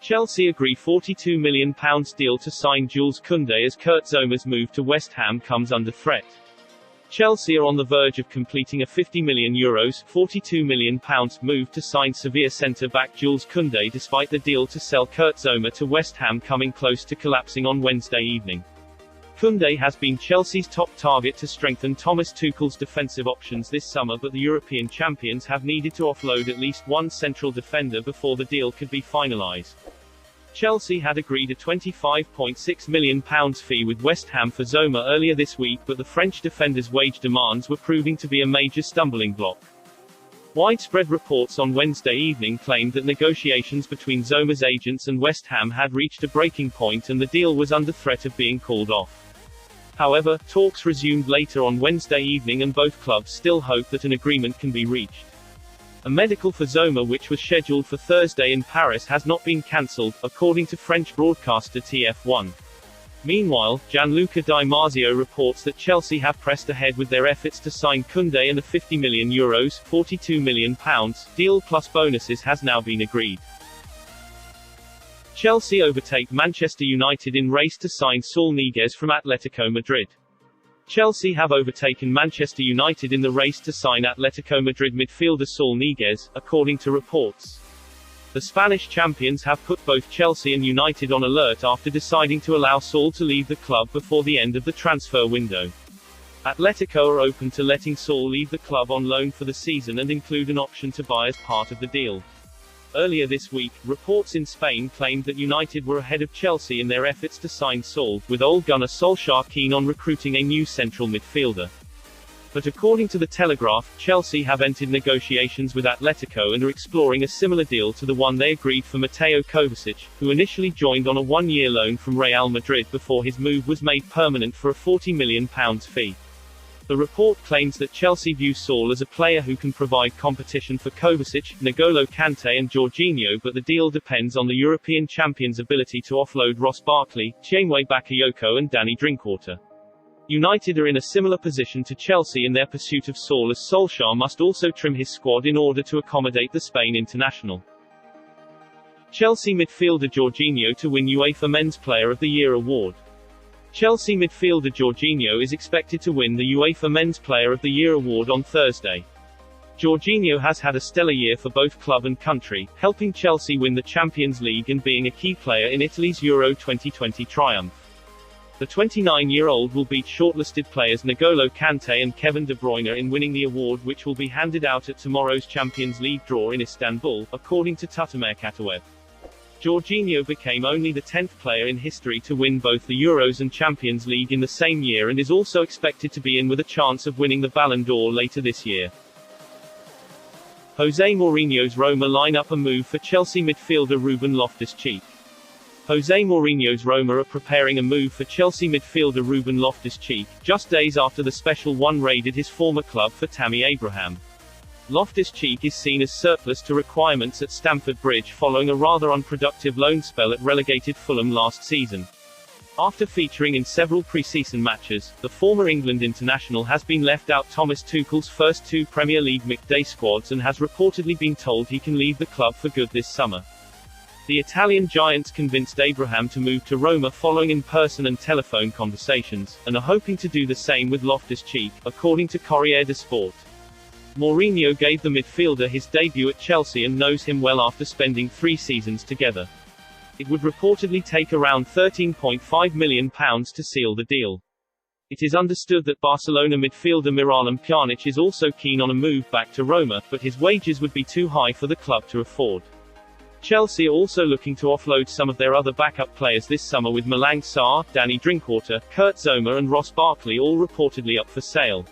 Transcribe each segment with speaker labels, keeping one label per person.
Speaker 1: Chelsea agree £42 million deal to sign Jules Kounde as Kurt Zouma's move to West Ham comes under threat. Chelsea are on the verge of completing a €50 million £42 million move to sign Sevilla centre-back Jules Kunday despite the deal to sell Kurt Zouma to West Ham coming close to collapsing on Wednesday evening. Kounde has been Chelsea's top target to strengthen Thomas Tuchel's defensive options this summer, but the European champions have needed to offload at least one central defender before the deal could be finalised. Chelsea had agreed a £25.6 million fee with West Ham for Zouma earlier this week, but the French defender's wage demands were proving to be a major stumbling block. Widespread reports on Wednesday evening claimed that negotiations between Zouma's agents and West Ham had reached a breaking point and the deal was under threat of being called off. However, talks resumed later on Wednesday evening and both clubs still hope that an agreement can be reached. A medical for Zouma which was scheduled for Thursday in Paris has not been cancelled, according to French broadcaster TF1. Meanwhile, Gianluca Di Marzio reports that Chelsea have pressed ahead with their efforts to sign Kounde and a €50 million £42 million deal plus bonuses has now been agreed. Chelsea overtake Manchester United in race to sign Saul Niguez from Atletico Madrid. Chelsea have overtaken Manchester United in the race to sign Atletico Madrid midfielder Saul Niguez, according to reports. The Spanish champions have put both Chelsea and United on alert after deciding to allow Saul to leave the club before the end of the transfer window. Atletico are open to letting Saul leave the club on loan for the season and include an option to buy as part of the deal. Earlier this week, reports in Spain claimed that United were ahead of Chelsea in their efforts to sign Saul, with Ole Gunnar Solskjaer keen on recruiting a new central midfielder. But according to The Telegraph, Chelsea have entered negotiations with Atletico and are exploring a similar deal to the one they agreed for Mateo Kovacic, who initially joined on a one-year loan from Real Madrid before his move was made permanent for a £40 million fee. The report claims that Chelsea view Saul as a player who can provide competition for Kovacic, N'Golo Kante and Jorginho, but the deal depends on the European champions' ability to offload Ross Barkley, Tiemoue Bakayoko and Danny Drinkwater. United are in a similar position to Chelsea in their pursuit of Saul, as Solskjaer must also trim his squad in order to accommodate the Spain international. Chelsea midfielder Georginio to win UEFA Men's Player of the Year award. Chelsea midfielder Jorginho is expected to win the UEFA Men's Player of the Year award on Thursday. Jorginho has had a stellar year for both club and country, helping Chelsea win the Champions League and being a key player in Italy's Euro 2020 triumph. The 29-year-old will beat shortlisted players N'Golo Kante and Kevin De Bruyne in winning the award, which will be handed out at tomorrow's Champions League draw in Istanbul, according to Tuttomercatoweb. Jorginho became only the 10th player in history to win both the Euros and Champions League in the same year and is also expected to be in with a chance of winning the Ballon d'Or later this year. Jose Mourinho's Roma line up a move for Chelsea midfielder Ruben Loftus-Cheek. Jose Mourinho's Roma are preparing a move for Chelsea midfielder Ruben Loftus-Cheek, just days after the Special One raided his former club for Tammy Abraham. Loftus-Cheek is seen as surplus to requirements at Stamford Bridge following a rather unproductive loan spell at relegated Fulham last season. After featuring in several pre-season matches, the former England international has been left out Thomas Tuchel's first two Premier League mixed-day squads and has reportedly been told he can leave the club for good this summer. The Italian giants convinced Abraham to move to Roma following in-person and telephone conversations, and are hoping to do the same with Loftus-Cheek, according to Corriere dello Sport. Mourinho gave the midfielder his debut at Chelsea and knows him well after spending 3 seasons together. It would reportedly take around £13.5 million to seal the deal. It is understood that Barcelona midfielder Miralem Pjanic is also keen on a move back to Roma, but his wages would be too high for the club to afford. Chelsea are also looking to offload some of their other backup players this summer, with Malang Sarr, Danny Drinkwater, Kurt Zouma and Ross Barkley all reportedly up for sale.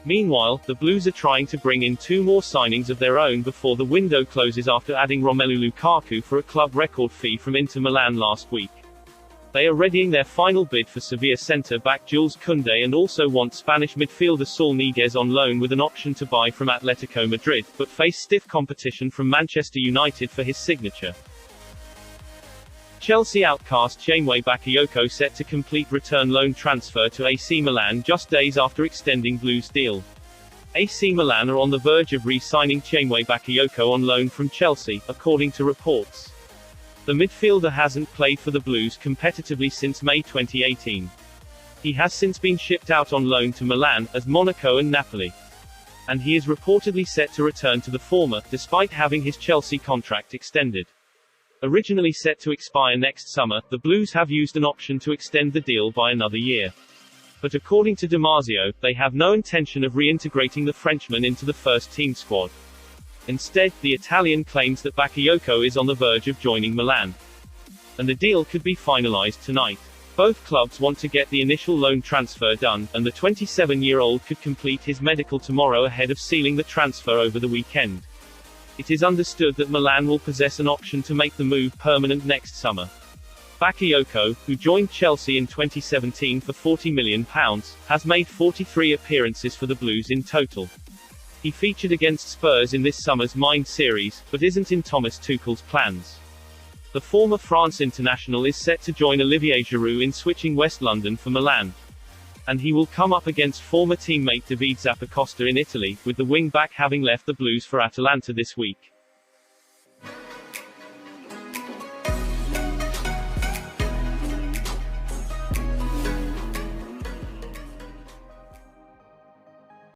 Speaker 1: Meanwhile, the Blues are trying to bring in 2 more signings of their own before the window closes after adding Romelu Lukaku for a club record fee from Inter Milan last week. They are readying their final bid for Sevilla centre-back Jules Kunday and also want Spanish midfielder Saul Niguez on loan with an option to buy from Atletico Madrid, but face stiff competition from Manchester United for his signature. Chelsea outcast Tiemoue Bakayoko set to complete return loan transfer to AC Milan just days after extending Blues' deal. AC Milan are on the verge of re-signing Tiemoue Bakayoko on loan from Chelsea, according to reports. The midfielder hasn't played for the Blues competitively since May 2018. He has since been shipped out on loan to Milan, as Monaco and Napoli. And he is reportedly set to return to the former, despite having his Chelsea contract extended. Originally set to expire next summer, the Blues have used an option to extend the deal by another year. But according to Damasio, they have no intention of reintegrating the Frenchman into the first-team squad. Instead, the Italian claims that Bakayoko is on the verge of joining Milan. And the deal could be finalized tonight. Both clubs want to get the initial loan transfer done, and the 27-year-old could complete his medical tomorrow ahead of sealing the transfer over the weekend. It is understood that Milan will possess an option to make the move permanent next summer. Bakayoko, who joined Chelsea in 2017 for £40 million, has made 43 appearances for the Blues in total. He featured against Spurs in this summer's Mind series, but isn't in Thomas Tuchel's plans. The former France international is set to join Olivier Giroud in switching West London for Milan. And he will come up against former teammate David Zappacosta in Italy, with the wing-back having left the Blues for Atalanta this week.